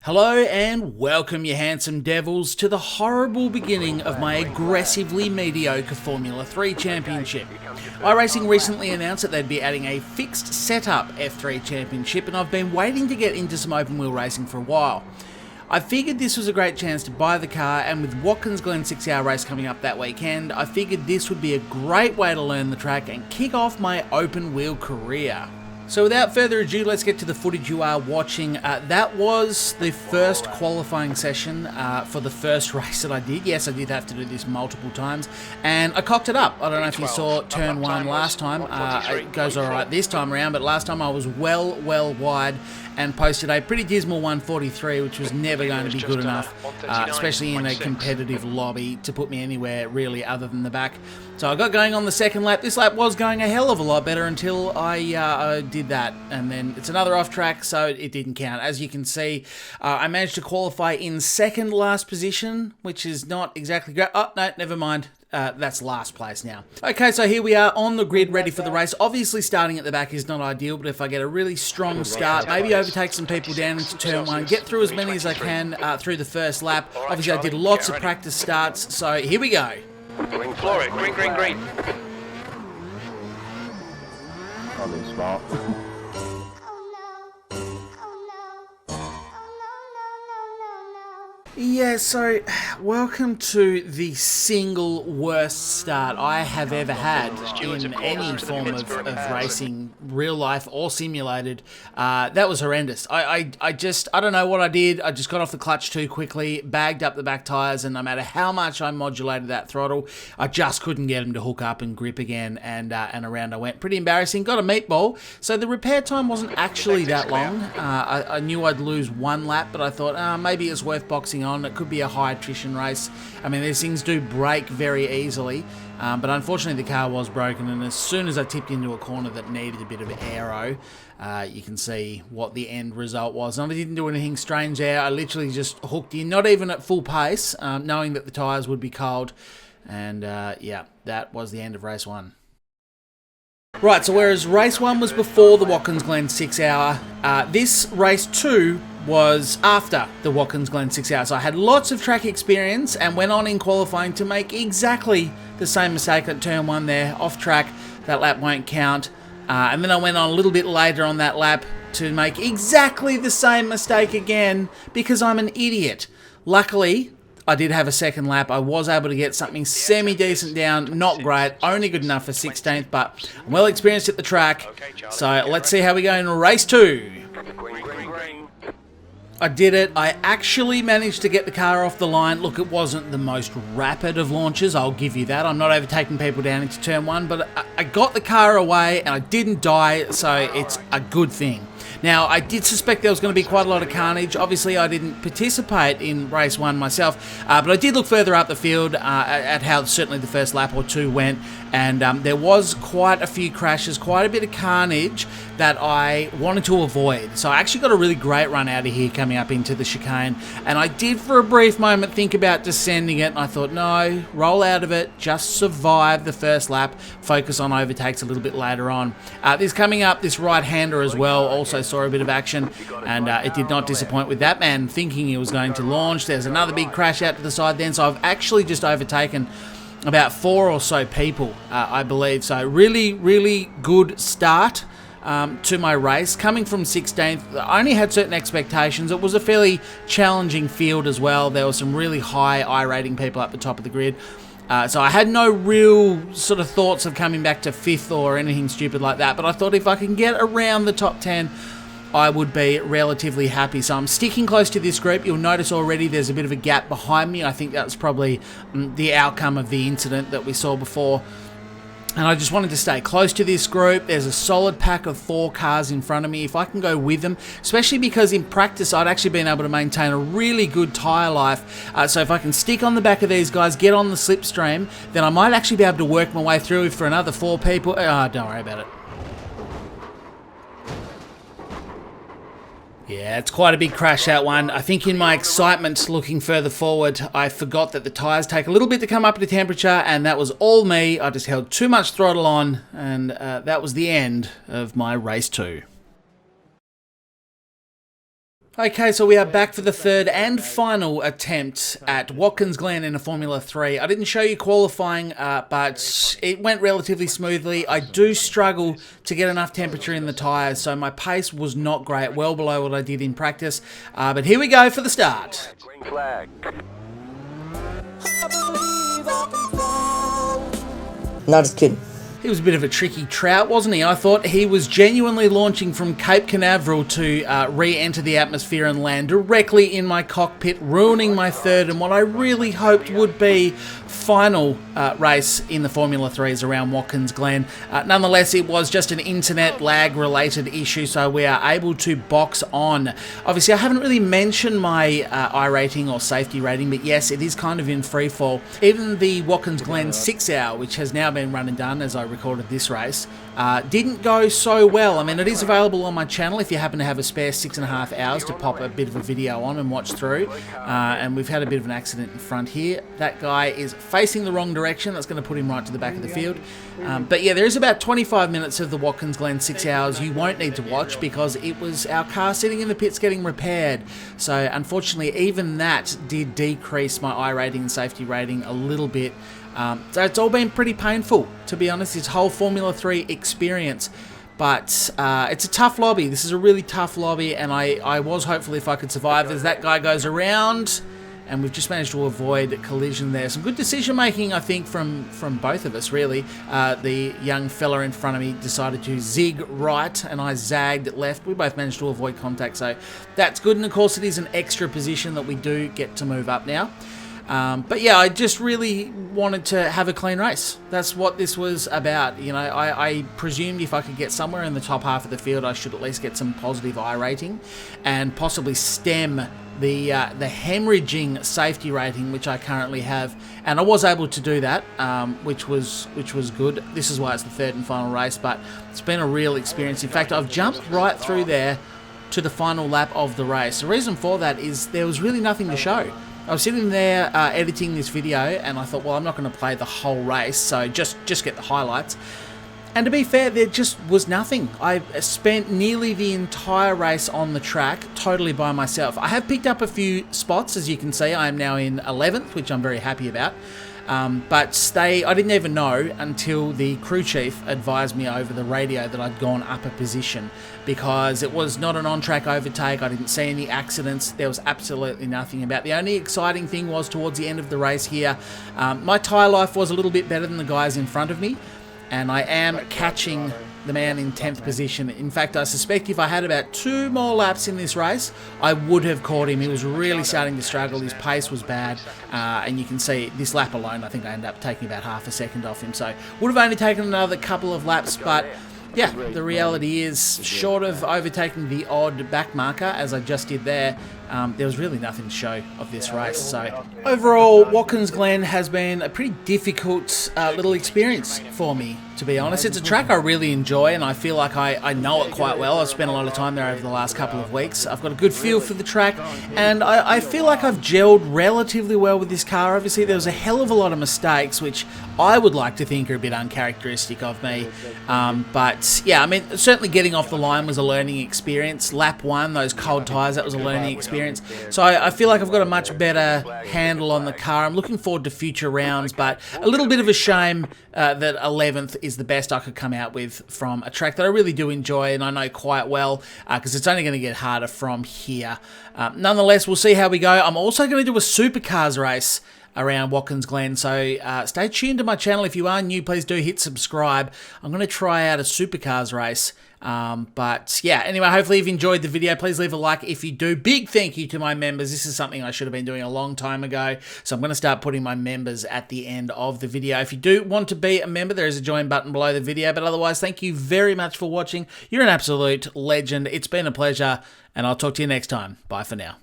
Hello and welcome, you handsome devils, to the horrible beginning of my aggressively mediocre Formula 3 championship. iRacing recently announced that they'd be adding a fixed setup F3 championship, and I've been waiting to get into some open wheel racing for a while. I figured this was a great chance to buy the car, and with Watkins Glen 6-hour race coming up that weekend, I figured this would be a great way to learn the track and kick off my open wheel career. So without further ado, let's get to the footage you are watching. That was the first qualifying session for the first race that I did. Yes, I did have to do this multiple times, and I cocked it up. I don't know if you saw turn 1 last time. It goes alright this time around, but last time I was well wide and posted a pretty dismal 143, which was never going to be good enough, especially in a competitive lobby, to put me anywhere really other than the back. So I got going on the second lap. This lap was going a hell of a lot better until I did that, and then it's another off track, so it didn't count. As you can see, I managed to qualify in second last position, which is not exactly great. Oh, no, never mind. That's last place now. Okay, so here we are on the grid, ready for the race. Obviously, starting at the back is not ideal, but if I get a really strong start, maybe overtake some people down into turn 1, get through as many as I can through the first lap. Obviously, I did lots of practice starts, so here we go. Green, floor it. Green, green, green. I'll be smart. Yeah, so welcome to the single worst start I have ever had in any form of racing, real life or simulated. That was horrendous. I don't know what I did. I just got off the clutch too quickly, bagged up the back tyres, and no matter how much I modulated that throttle, I just couldn't get them to hook up and grip again, and around I went. Pretty embarrassing. Got a meatball. So the repair time wasn't actually that long. I knew I'd lose one lap, but I thought maybe it's worth boxing on. It could be a high attrition race. I mean, these things do break very easily, but unfortunately the car was broken, and as soon as I tipped into a corner that needed a bit of aero, you can see what the end result was. And I didn't do anything strange there. I literally just hooked in, not even at full pace, knowing that the tyres would be cold, and yeah, that was the end of race 1. Right, so whereas race 1 was before the Watkins Glen 6-hour, this race 2 was after the Watkins Glen 6-hour. So I had lots of track experience and went on in qualifying to make exactly the same mistake at turn 1 there, off track. That lap won't count. And then I went on a little bit later on that lap to make exactly the same mistake again because I'm an idiot. Luckily, I did have a second lap. I was able to get something semi-decent down. Not great, only good enough for 16th, but I'm well experienced at the track. So let's see how we go in race 2. I did it. I actually managed to get the car off the line. Look, it wasn't the most rapid of launches, I'll give you that. I'm not overtaking people down into turn 1, but I got the car away and I didn't die, so it's a good thing. Now, I did suspect there was going to be quite a lot of carnage. Obviously, I didn't participate in race 1 myself, but I did look further up the field at how certainly the first lap or two went, and there was quite a few crashes, quite a bit of carnage that I wanted to avoid. So I actually got a really great run out of here coming up into the chicane, and I did for a brief moment think about descending it, and I thought, no, roll out of it, just survive the first lap, focus on overtakes a little bit later on. This coming up, this right-hander as well, also saw a bit of action, and it did not disappoint with that man thinking he was going to launch. There's another big crash out to the side then, so I've actually just overtaken about 4 or so people, I believe. So really good start to my race. Coming from 16th, I only had certain expectations. It was a fairly challenging field as well. There were some really high I-rating people at the top of the grid. So I had no real sort of thoughts of coming back to 5th or anything stupid like that, but I thought if I can get around the top 10, I would be relatively happy. So I'm sticking close to this group. You'll notice already there's a bit of a gap behind me. I think that's probably the outcome of the incident that we saw before. And I just wanted to stay close to this group. There's a solid pack of 4 cars in front of me. If I can go with them, especially because in practice I'd actually been able to maintain a really good tyre life. So if I can stick on the back of these guys, get on the slipstream, then I might actually be able to work my way through for another 4 people. Don't worry about it. Yeah, it's quite a big crash, that one. I think in my excitement looking further forward, I forgot that the tyres take a little bit to come up to temperature, and that was all me. I just held too much throttle on, and that was the end of my race 2. Okay, so we are back for the third and final attempt at Watkins Glen in a Formula 3. I didn't show you qualifying, but it went relatively smoothly. I do struggle to get enough temperature in the tyres, so my pace was not great, well below what I did in practice. But here we go for the start. Green flag. No, just kidding. He was a bit of a tricky trout, wasn't he? I thought he was genuinely launching from Cape Canaveral to re-enter the atmosphere and land directly in my cockpit, ruining my third and what I really hoped would be final race in the Formula 3s around Watkins Glen. Nonetheless, it was just an internet lag related issue, so we are able to box on. Obviously, I haven't really mentioned my iRating or safety rating, but yes, it is kind of in free fall. Even the Watkins Glen 6 hour, which has now been run and done as I recorded this race, didn't go so well. I mean, it is available on my channel if you happen to have a spare 6.5 hours to pop a bit of a video on and watch through. And we've had a bit of an accident in front here. That guy is facing the wrong direction. That's going to put him right to the back of the field. But yeah, there is about 25 minutes of the Watkins Glen 6 hours you won't need to watch because it was our car sitting in the pits getting repaired. So unfortunately, even that did decrease my iRating and safety rating a little bit. So it's all been pretty painful, to be honest, this whole Formula 3 experience. But it's a tough lobby. This is a really tough lobby, and I was hopeful if I could survive as that guy goes around. And we've just managed to avoid collision there. Some good decision making, I think, from both of us, really. The young fella in front of me decided to zig right, and I zagged left. We both managed to avoid contact, so that's good. And of course, it is an extra position that we do get to move up now. But yeah, I just really wanted to have a clean race. That's what this was about. You know, I presumed if I could get somewhere in the top half of the field, I should at least get some positive iRating and possibly stem the hemorrhaging safety rating, which I currently have. And I was able to do that, which was good. This is why it's the third and final race, but it's been a real experience. In fact, I've jumped right through there to the final lap of the race. The reason for that is there was really nothing to show. I was sitting there editing this video, and I thought, well, I'm not going to play the whole race, so just get the highlights. And to be fair, there just was nothing. I spent nearly the entire race on the track, totally by myself. I have picked up a few spots, as you can see. I am now in 11th, which I'm very happy about. But I didn't even know until the crew chief advised me over the radio that I'd gone up a position, because it was not an on-track overtake. I didn't see any accidents. There was absolutely nothing about. The only exciting thing was towards the end of the race here, my tyre life was a little bit better than the guys in front of me, and I am catching the man in 10th position. In fact, I suspect if I had about 2 more laps in this race, I would have caught him. He was really starting to struggle. His pace was bad, and you can see this lap alone, I think I ended up taking about half a second off him. So would have only taken another couple of laps, but yeah, the reality is, short of overtaking the odd back marker, as I just did there, there was really nothing to show of this race. So overall, Watkins Glen has been a pretty difficult little experience for me, to be honest. It's a track I really enjoy, and I feel like I know it quite well. I've spent a lot of time there over the last couple of weeks. I've got a good feel for the track, and I feel like I've gelled relatively well with this car. Obviously, there was a hell of a lot of mistakes, which I would like to think are a bit uncharacteristic of me. But yeah, I mean, certainly getting off the line was a learning experience. Lap 1, those cold tyres, that was a learning experience. So I feel like I've got a much better handle on the car. I'm looking forward to future rounds, but a little bit of a shame that 11th is the best I could come out with from a track that I really do enjoy and I know quite well, because it's only going to get harder from here. Nonetheless, we'll see how we go. I'm also going to do a supercars race around Watkins Glen, so stay tuned to my channel. If you are new, please do hit subscribe. I'm going to try out a supercars race. But yeah, anyway, hopefully you've enjoyed the video. Please leave a like if you do. Big thank you to my members. This is something I should have been doing a long time ago, so I'm going to start putting my members at the end of the video. If you do want to be a member, there is a join button below the video, but otherwise, thank you very much for watching. You're an absolute legend. It's been a pleasure, and I'll talk to you next time. Bye for now.